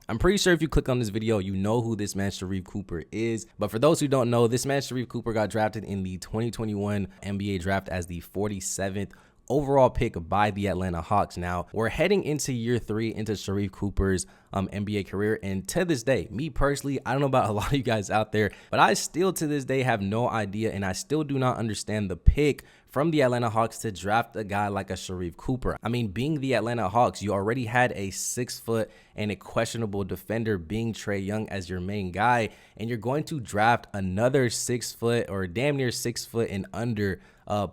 I'm pretty sure if you click on this video, you know who this man Sharife Cooper is. But for those who don't know, this man Sharife Cooper got drafted in the 2021 NBA draft as the 47th overall pick by the Atlanta Hawks. Now, we're heading into year 3 into Sharife Cooper's NBA career, and to this day, me personally, I don't know about a lot of you guys out there, but I still to this day have no idea, and I still do not understand the pick from the Atlanta Hawks to draft a guy like a Sharife Cooper. I mean, being the Atlanta Hawks, you already had a 6 foot and a questionable defender being Trae Young as your main guy, and you're going to draft another 6 foot or damn near 6 foot and under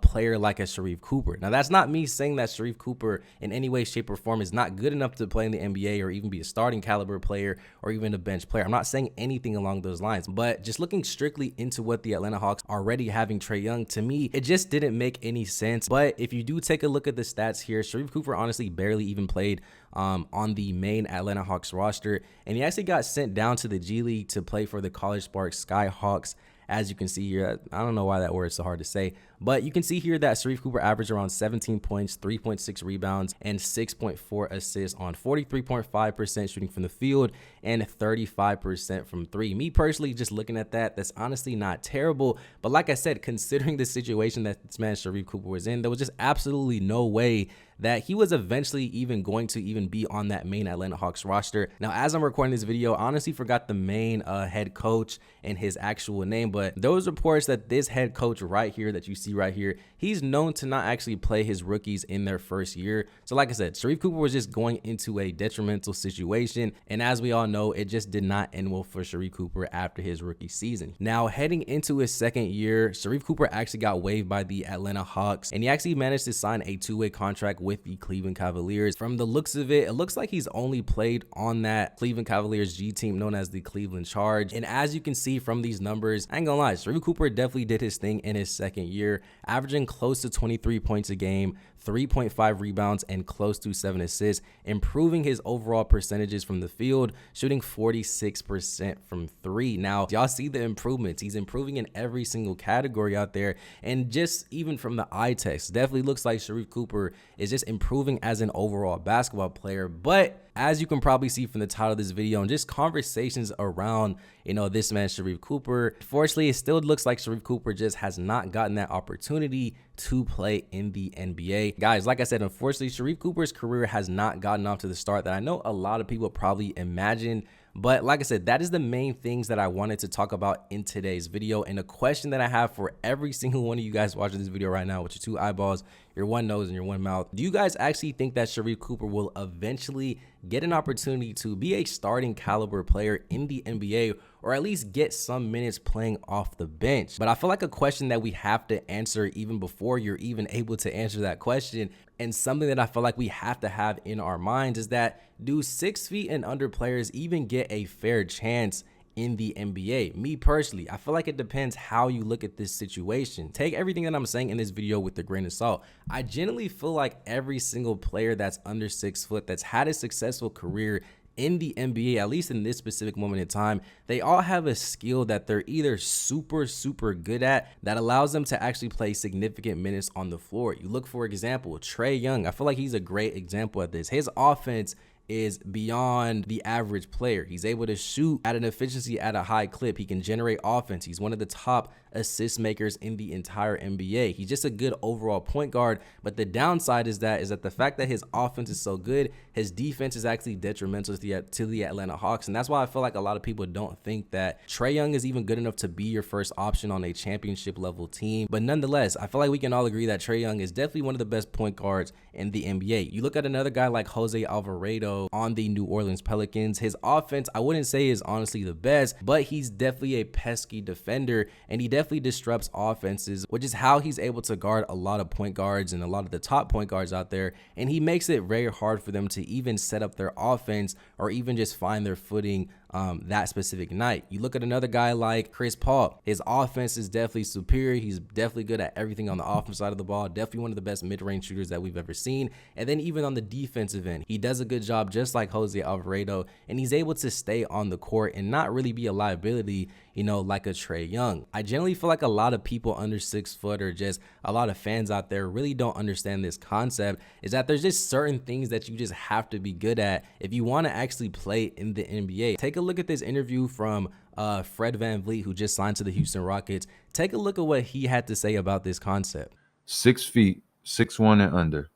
player like a Sharife Cooper. Now, that's not me saying that Sharife Cooper in any way, shape, or form is not good enough to play in the NBA or even be a starting caliber player or even a bench player. I'm not saying anything along those lines, but just looking strictly into what the Atlanta Hawks already having Trae Young, to me, it just didn't make any sense. But if you do take a look at the stats here, Sharife Cooper honestly barely even played on the main Atlanta Hawks roster, and he actually got sent down to the G League to play for the College Sparks Skyhawks. As you can see here, I don't know why that word is so hard to say, but you can see here that Sharife Cooper averaged around 17 points, 3.6 rebounds, and 6.4 assists on 43.5% shooting from the field and 35% from 3. Me personally, just looking at that, that's honestly not terrible. But like I said, considering the situation that this man Sharife Cooper was in, there was just absolutely no way that he was eventually even going to even be on that main Atlanta Hawks roster. Now, as I'm recording this video, I honestly forgot the main head coach and his actual name, but there was reports that this head coach right here that you see right here, he's known to not actually play his rookies in their first year. So like I said, Sharife Cooper was just going into a detrimental situation, and as we all know, it just did not end well for Sharife Cooper after his rookie season. Now, heading into his second year, Sharife Cooper actually got waived by the Atlanta Hawks, and he actually managed to sign a 2-way contract with the Cleveland Cavaliers. From the looks of it, it looks like he's only played on that Cleveland Cavaliers G team known as the Cleveland Charge. And as you can see from these numbers, I ain't gonna lie, Sharife Cooper definitely did his thing in his second year, averaging close to 23 points a game, 3.5 rebounds, and close to 7 assists, improving his overall percentages from the field, shooting 46% from 3. Now, y'all see the improvements. He's improving in every single category out there, and just even from the eye test, definitely looks like Sharife Cooper is just improving as an overall basketball player. But as you can probably see from the title of this video and just conversations around, this man Sharife Cooper, unfortunately, it still looks like Sharife Cooper just has not gotten that opportunity to play in the NBA. Guys, like I said, unfortunately, Sharife Cooper's career has not gotten off to the start that I know a lot of people probably imagined. But like I said, that is the main things that I wanted to talk about in today's video. And a question that I have for every single one of you guys watching this video right now with your 2 eyeballs, your 1 nose, and your 1 mouth, do you guys actually think that Sharife Cooper will eventually get an opportunity to be a starting caliber player in the NBA, or at least get some minutes playing off the bench? But I feel like a question that we have to answer even before you're even able to answer that question, and something that I feel like we have to have in our minds, is that do 6 feet and under players even get a fair chance in the NBA? Me personally, I feel like it depends how you look at this situation. Take everything that I'm saying in this video with a grain of salt. I genuinely feel like every single player that's under 6 foot that's had a successful career in the NBA, at least in this specific moment in time, they all have a skill that they're either super good at that allows them to actually play significant minutes on the floor. You look, for example, Trae Young. I feel like he's a great example of this. His offense is beyond the average player. He's able to shoot at an efficiency at a high clip. He can generate offense. He's one of the top assist makers in the entire NBA. He's just a good overall point guard, but the downside is that the fact that his offense is so good, his defense is actually detrimental to the Atlanta Hawks. And that's why I feel like a lot of people don't think that Trae Young is even good enough to be your first option on a championship level team. But nonetheless, I feel like we can all agree that Trae Young is definitely one of the best point guards in the NBA. You look at another guy like Jose Alvarado on the New Orleans Pelicans. His offense, I wouldn't say is honestly the best, but he's definitely a pesky defender, and he definitely disrupts offenses, which is how he's able to guard a lot of point guards and a lot of the top point guards out there. And he makes it very hard for them to even set up their offense or even just find their footing that specific night. You look at another guy like Chris Paul. His offense is definitely superior. He's definitely good at everything on the offense side of the ball. Definitely one of the best mid-range shooters that we've ever seen. And then even on the defensive end, he does a good job just like Jose Alvarado, and he's able to stay on the court and not really be a liability, you know, like a Trae Young. I generally feel like a lot of people under 6 foot or just a lot of fans out there really don't understand this concept, is that there's just certain things that you just have to be good at if you want to actually play in the NBA. Take a look at this interview from Fred VanVleet, who just signed to the Houston Rockets. Take a look at what he had to say about this concept. 6 feet, 6'1" and under.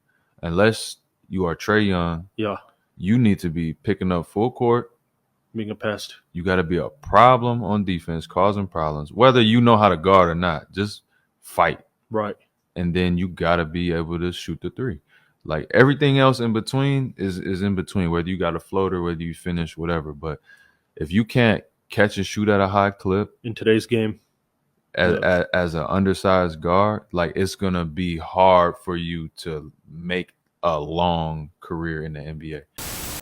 Unless you are Trae Young, you need to be picking up full court, being a pest. You got to be a problem on defense, causing problems, whether you know how to guard or not. Just fight. Right. And then you got to be able to shoot the three. Like everything else in between is in between, whether you got a floater, whether you finish, whatever. But if you can't catch and shoot at a high clip in today's game, as an undersized guard, like it's going to be hard for you to make a long career in the NBA.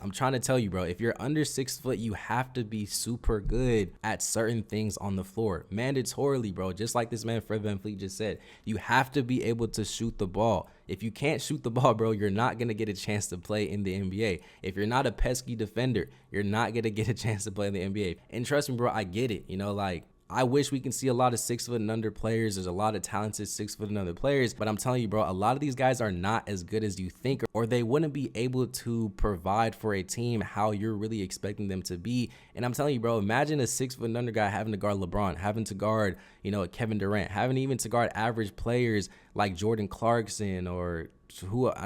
I'm trying to tell you, bro, if you're under 6 foot, you have to be super good at certain things on the floor. Mandatorily, bro, just like this man Fred VanVleet just said, you have to be able to shoot the ball. If you can't shoot the ball, bro, you're not going to get a chance to play in the NBA. If you're not a pesky defender, you're not going to get a chance to play in the NBA. And trust me, bro, I get it. You know, like, I wish we can see a lot of 6 foot and under players. There's a lot of talented 6 foot and under players, but I'm telling you, bro, a lot of these guys are not as good as you think, or they wouldn't be able to provide for a team how you're really expecting them to be. And I'm telling you, bro, imagine a 6 foot and under guy having to guard LeBron, having to guard, you know, Kevin Durant, having even to guard average players like Jordan Clarkson or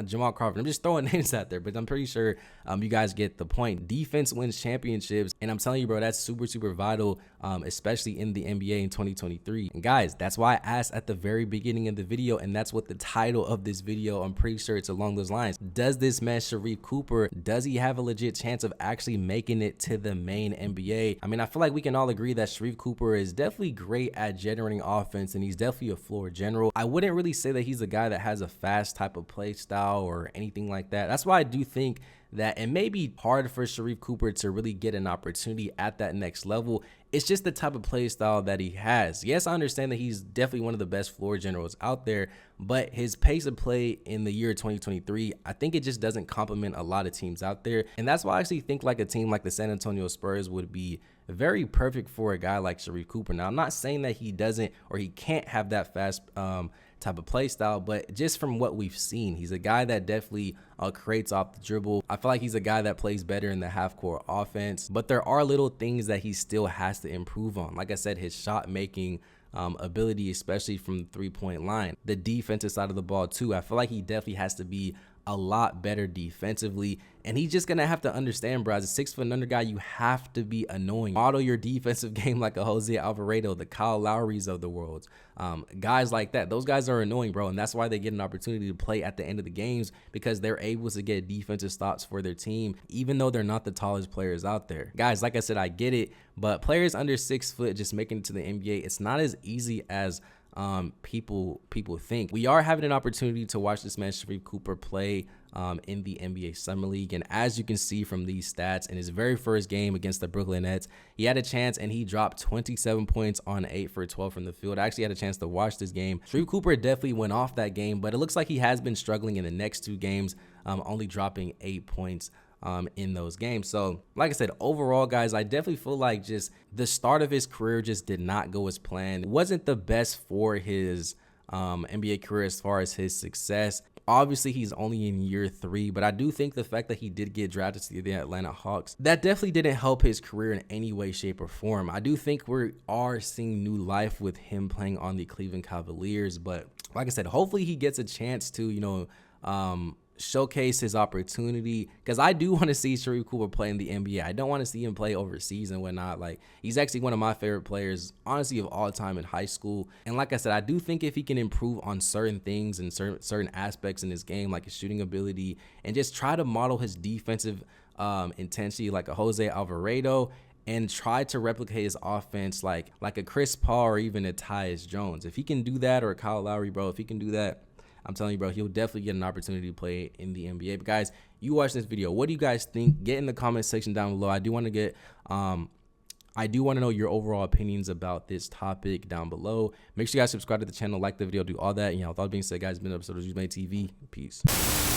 Jamal Crawford. I'm just throwing names out there, but I'm pretty sure you guys get the point. Defense wins championships, and I'm telling you, bro, that's super, super vital, especially in the NBA in 2023. And guys, that's why I asked at the very beginning of the video, and that's what the title of this video, I'm pretty sure it's along those lines. Does this man Sharife Cooper, does he have a legit chance of actually making it to the main NBA? I mean, I feel like we can all agree that Sharife Cooper is definitely great at generating offense, and he's definitely a floor general. I wouldn't really say that he's a guy that has a fast type of play style or anything like that. That's why I do think that it may be hard for Sharife Cooper to really get an opportunity at that next level. It's just the type of play style that he has. Yes, I understand that he's definitely one of the best floor generals out there, but his pace of play in the year 2023, I think it just doesn't complement a lot of teams out there. And that's why I actually think like a team like the San Antonio Spurs would be very perfect for a guy like Sharife Cooper. Now, I'm not saying that he doesn't or he can't have that fast type of play style, but just from what we've seen, he's a guy that definitely creates off the dribble. I feel like he's a guy that plays better in the half-court offense, but there are little things that he still has to improve on. Like I said, his shot making ability, especially from the three-point line, the defensive side of the ball too. I feel like he definitely has to be a lot better defensively, and he's just gonna have to understand, bro, as a 6 foot and under guy, you have to be annoying. Model your defensive game like a Jose Alvarado, the Kyle Lowrys of the world, guys like that. Those guys are annoying, bro, and that's why they get an opportunity to play at the end of the games, because they're able to get defensive stops for their team, even though they're not the tallest players out there. Guys, like I said, I get it, but players under 6 foot just making it to the NBA, it's not as easy as people think. We are having an opportunity to watch this man Sharife Cooper play in the NBA Summer League, and as you can see from these stats, in his very first game against the Brooklyn Nets, he had a chance and he dropped 27 points on 8 for 12 from the field. I actually had a chance to watch this game. Sharife Cooper definitely went off that game, but it looks like he has been struggling in the next 2 games, only dropping 8 points in those games. So like I said, overall, guys, I definitely feel like just the start of his career just did not go as planned. It wasn't the best for his NBA career as far as his success. Obviously, he's only in year 3, but I do think the fact that he did get drafted to the Atlanta Hawks, that definitely didn't help his career in any way, shape, or form. I do think we are seeing new life with him playing on the Cleveland Cavaliers, but like I said, hopefully he gets a chance to, you know, showcase his opportunity, because I do want to see Sharife Cooper play in the NBA. I don't want to see him play overseas and whatnot. Like, he's actually one of my favorite players, honestly, of all time in high school. And like I said, I do think if he can improve on certain things and certain aspects in his game, like his shooting ability, and just try to model his defensive intensity like a Jose Alvarado, and try to replicate his offense like a Chris Paul or even a Tyus Jones. If he can do that, or a Kyle Lowry, bro, if he can do that, I'm telling you, bro, he'll definitely get an opportunity to play in the NBA. But guys, you watch this video, what do you guys think? Get in the comment section down below. I do want to get I do want to know your overall opinions about this topic down below. Make sure you guys subscribe to the channel, like the video, do all that. You know, with all that being said, guys, it's been an episode of JuiceMade TV. Peace.